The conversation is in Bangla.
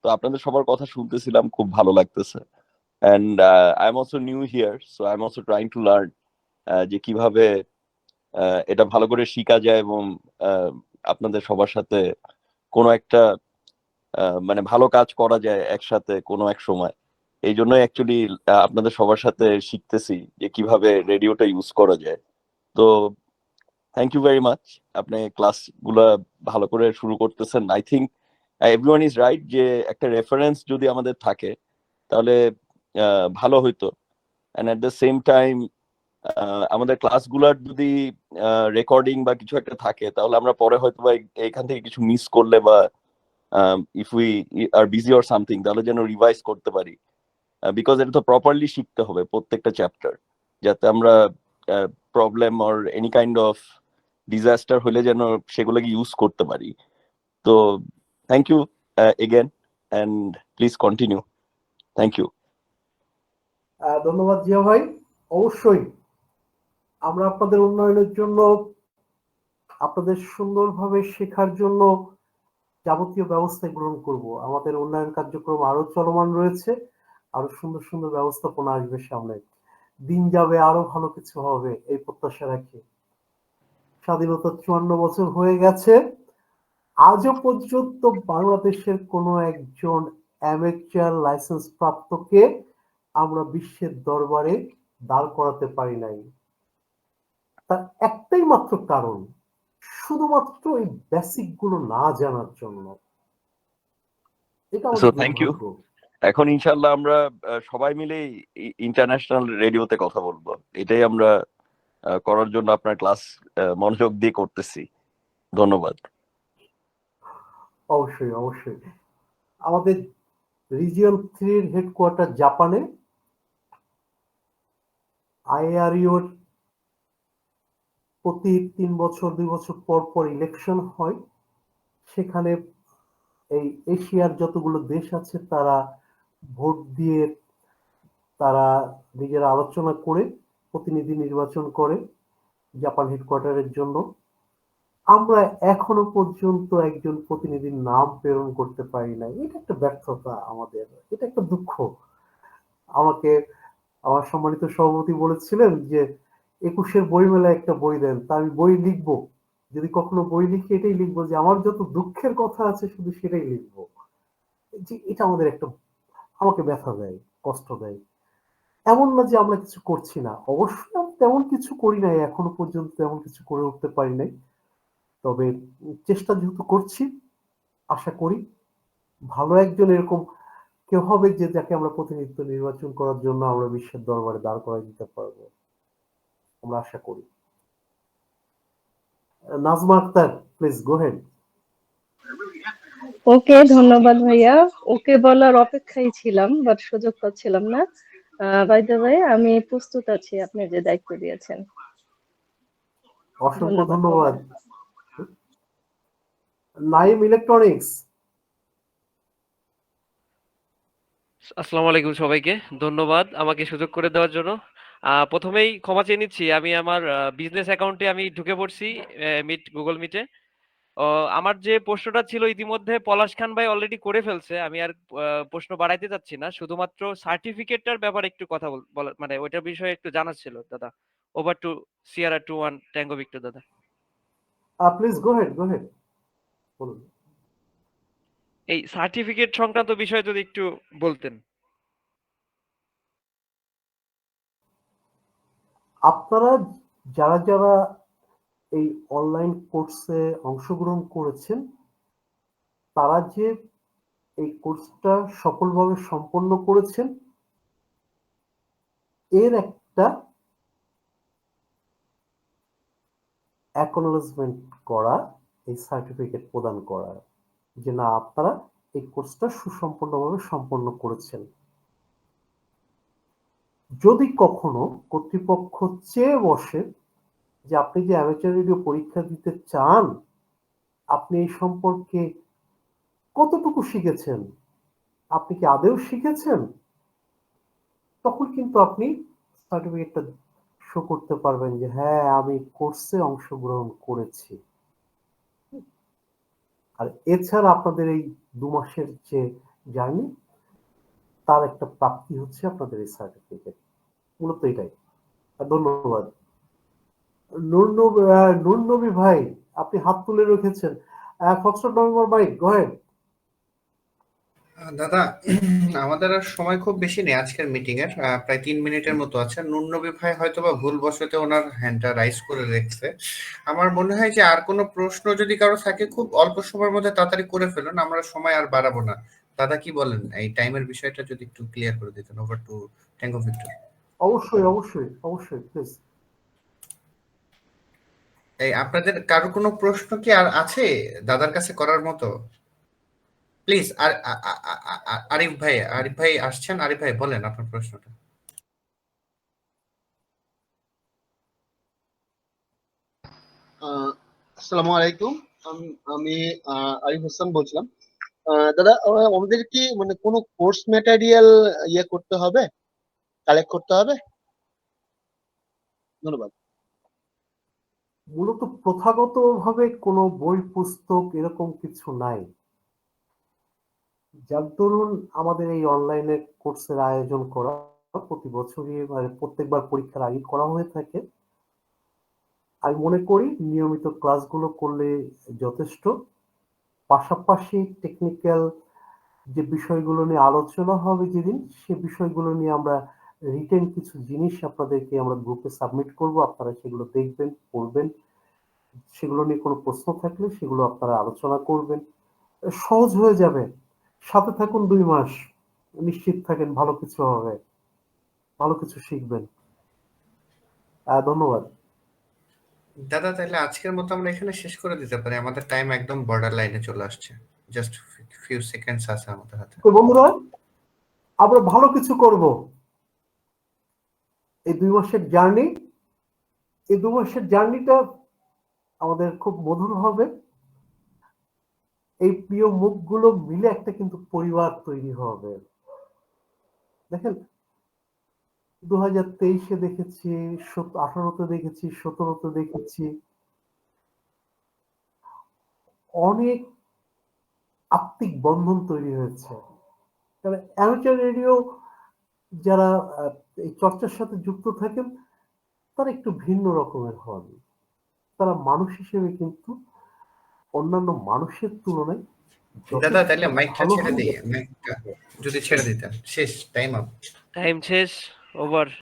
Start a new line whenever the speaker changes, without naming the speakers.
তো আপনাদের সবার কথা শুনতেছিলাম, খুব ভালো লাগতেছে। And I am also new here, so I am also trying to learn যে কিভাবে এটা ভালো করে শিখা যায় এবং আপনাদের সবার সাথে কোনো একটা মানে ভালো কাজ করা যায় একসাথে কোনো এক সময়। এই জন্যই অ্যাকচুয়ালি আপনাদের সবার সাথে শিখতেছি যে কিভাবে রেডিওটা ইউজ করা যায়। তো থ্যাংক ইউ ভেরি মাচ। আপনি ক্লাস গুলা ভালো করে শুরু করতেছেন। I think everyone is right যে একটা রেফারেন্স যদি আমাদের থাকে তাহলে ভালো হইতো। And at the same time আমাদের ক্লাসগুলার যদি রেকর্ডিং বা কিছু একটা থাকে তাহলে আমরা পরে হয়তো বা এখান থেকে কিছু মিস করলে বা if we are busy or something তাহলে যেন রিভাইজ করতে পারি, বিকজ এটা তো প্রপারলি শিখতে হবে প্রত্যেকটা চ্যাপ্টার, যাতে আমরা problem or any kind of disaster হলে যেন সেগুলোকে ইউজ করতে পারি। তো thank you again, and please continue. Thank you.
ধন্যবাদ জিয়া ভাই। অবশ্যই আমরা আপনাদের উন্নয়নের জন্য, আপনাদের সুন্দরভাবে শেখার জন্য যাবতীয় ব্যবস্থা গ্রহণ করব। আমাদের উন্নয়ন কার্যক্রম আরো চলমান রয়েছে, আরো সুন্দর সুন্দর ব্যবস্থাপনা আসবে সামনে, দিন যাবে আরো ভালো কিছু হবে এই প্রত্যাশা রাখি। স্বাধীনতা 54 বছর হয়ে গেছে, আজও পর্যন্ত বাংলাদেশের কোনো একজন অ্যামেচার লাইসেন্স প্রাপ্তকে আমরা বিশ্বের দরবারে দাঁড় করাতে পারি নাই। তার একটাই মাত্র কারণ, শুধুমাত্র এই বেসিক গুলো না জানার জন্য। এটা
সো
আমাদের
থ্যাংক ইউ।
দুর্ভাগ্য।
এখন ইনশাল্লাহ আমরা সবাই মিলে ইন্টারন্যাশনাল রেডিওতে কথা বলবো, এটাই আমরা করার জন্য আপনার ক্লাস মনোযোগ দিয়ে করতেছি। ধন্যবাদ।
অবশ্যই অবশ্যই। আমাদের রিজিয়ন 3 হেডকোয়ার্টার জাপানে, আইআরইউর প্রতি 3 বছর 2 বছর পর পর ইলেকশন হয়। সেখানে এই এশিয়ার যতগুলো দেশ আছে তারা ভোট দিয়ে, তারা নিজেরা আলোচনা করে প্রতিনিধি নির্বাচন করে জাপান হেডকোয়ার্টারের জন্য। আমরা এখনো পর্যন্ত একজন প্রতিনিধির নাম প্রেরণ করতে পারি না। এটা একটা ব্যর্থতা আমাদের, এটা একটা দুঃখ। আমাকে আমার সম্মানিত সভাপতি বলেছিলেন যে 21-এর বইমেলায় একটা বই দেন, তা আমি বই লিখবো, যদি কখনো বই লিখি এটাই লিখবো যে আমার যত দুঃখের কথা আছে শুধু সেটাই লিখবো। যে এটা আমাদের একটা, আমাকে ব্যথা দেয়, কষ্ট দেয়। এমন না যে আমরা কিছু করছি না, অবশ্যই আমি তেমন কিছু করি নাই, এখনো পর্যন্ত তেমন কিছু করে উঠতে পারি নাই। তবে চেষ্টা যেহেতু করছি, আশা করি ভালো একজন এরকম কেউ হবে যে যাকে আমরা প্রতিনিধিত্ব নির্বাচন করার জন্য আমরা বিশ্বের দরবারে দাঁড় করাই দিতে পারবো, আমরা আশা করি। Nazma Akter, please go head.
Okay, ধন্যবাদ ভাইয়া। ওকে বলার অপেক্ষায় ছিলাম, বাট সুযোগ পাচ্ছিলাম না। বাই দ্য ওয়ে, আমি প্রস্তুত আছি আপনি যে দায়িত্ব দিয়েছেন।
অসংখ্য
ধন্যবাদ
ধন্যবাদ।
ভাইয়া।
নাইম ইলেকট্রনিক্স।
আসসালামু আলাইকুম সবাইকে। ধন্যবাদ আমাকে সুযোগ করে দেওয়ার জন্য। প্রথমেই ক্ষমা চেয়ে নিচ্ছি, আমি আমার বিজনেস অ্যাকাউন্টে আমি ঢুকে পড়ছি গুগল মিটে। আমার যে প্রশ্নটা ছিল ইতিমধ্যে পলাশ খান ভাই অলরেডি করে ফেলছে, আমি আর প্রশ্ন বাড়াইতে চাচ্ছি না। শুধুমাত্র সার্টিফিকেটটার ব্যাপারে একটু কথা বলার, মানে ওইটার বিষয়ে একটু জানার ছিল দাদা। ওভার টু সিয়ারা 21 ট্যাঙ্গো ভিক্টর দাদা।
Please go head, go head, বলুন।
এই সার্টিফিকেট সংক্রান্ত বিষয়ে যদি একটু বলতেন।
আপনারা যারা যারা এই অনলাইন কোর্সে অংশগ্রহণ করেছেন, তারা যে এই কোর্সটা সফলভাবে সম্পন্ন করেছেন এর একটা অ্যাকনোলেজমেন্ট করা, এই সার্টিফিকেট প্রদান করা যে না আপনারা এই কোর্সটা সুসম্পন্নভাবে সম্পন্ন করেছেন। যদি কখনো কর্তৃপক্ষ চেয়ে বসে যে আপনি যে অ্যামেচার রেডিও পরীক্ষা দিতে চান, আপনি এই সম্পর্কে কতটুকু শিখেছেন, আপনি কি আদৌ শিখেছেন, তখন কিন্তু আপনি সার্টিফিকেটটা শো করতে পারবেন যে হ্যাঁ আমি কোর্সে অংশগ্রহণ করেছি। আর এছাড়া আপনাদের এই 2 মাসের যে জার্নি, তার একটা প্রাপ্তি হচ্ছে আপনাদের এই সার্টিফিকেট। মূলত এটাই। ধন্যবাদ। নূর নবী ভাই, আপনি হাত তুলে রেখেছেন। Foxtrot November Mike, go ahead.
দাদা, আমাদের আর সময় খুব বেশি নেই আজকের মিটিং এর, প্রায় 3 মিনিটের মতো আছে। নুরনবী ভাই হয়তোবা ভুলবশত ওনার হ্যান্ডটা রাইজ করে রেখেছে। আমার মনে হয় যে আর কোনো প্রশ্ন যদি কারো থাকে খুব অল্প সময়ের মধ্যে তাড়াতাড়ি করে ফেলুন, আমরা সময় আর বাড়াবো না। দাদা কি বলেন, এই টাইমের বিষয়টা যদি একটু ক্লিয়ার করে দিতেন। Over to tango Victor.
অবশ্যই অবশ্যই অবশ্যই, প্লিজ।
এই আপনাদের কারো কোনো প্রশ্ন কি আর আছে দাদার কাছে করার মতো? প্লিজ। আর আরিফ ভাই আসছেন। আরিফ ভাই বলেন আপনার প্রশ্নটা।
আসসালামু আলাইকুম। আমি আরিফ হোসেন বলছিলাম। দাদা, আমাদের কি মানে কোনো কোর্স ম্যাটেরিয়াল ইয়ে করতে হবে, কালেক্ট করতে হবে? ধন্যবাদ।
মূলত প্রথাগত ভাবে কোনো বই পুস্তক এরকম কিছু নাই, যার দরুন আমাদের এই অনলাইনে কোর্সের আয়োজন করা প্রতি বছরই, মানে প্রত্যেকবার পরীক্ষার আগে করা হয়ে থাকে। আমি মনে করি নিয়মিত ক্লাসগুলো করলে যথেষ্ট। পাশাপাশি টেকনিক্যাল যে বিষয়গুলো নিয়ে আলোচনা হবে যেদিন, সে বিষয়গুলো নিয়ে আমরা রিটেন কিছু জিনিস আপনাদেরকে আমরা গ্রুপে সাবমিট করব, আপনারা সেগুলো দেখবেন, পড়বেন। সেগুলো নিয়ে কোনো প্রশ্ন থাকলে সেগুলো আপনারা আলোচনা করবেন, সহজ হয়ে যাবে। সাথে থাকুন 2 মাস, নিশ্চিত থাকেন ভালো কিছু হবে, ভালো কিছু শিখবেন। ধন্যবাদ।
দাদা, তাহলে আজকের মতো আমরা এখানে শেষ করে দিতে পারি, আমাদের টাইম একদম বর্ডার লাইনে চলে আসছে। জাস্ট ফিউ সেকেন্ডস আছে আমাদের হাতে।
তো বন্ধুরা, আমরা ভালো কিছু করব। এই 2 মাসের জার্নি, এই 2 মাসের জার্নিটা আমাদের খুব মধুর হবে। এই প্রিয় মুখগুলো মিলে একটা কিন্তু পরিবার তৈরি হবে। দেখেন, 2023-এ দেখেছি, 18-তে দেখেছি, 17-তে দেখেছি, অনেক আত্মিক বন্ধন তৈরি হয়েছে। তবে অ্যামেচার রেডিও যারা এই চর্চার সাথে যুক্ত থাকেন, তারা একটু ভিন্ন রকমের হন। তারা মানুষ হিসেবে কিন্তু অন্যান্য মানুষের তুলনায়
দাদা,
যথেষ্ট
তাহলে মাইকটা
ভালো
ছেড়ে
হন।
দিই, মাইকটা যদি ছেড়ে দিতেন। শেষ, টাইম আপ।
টাইম শেষ, ওভার।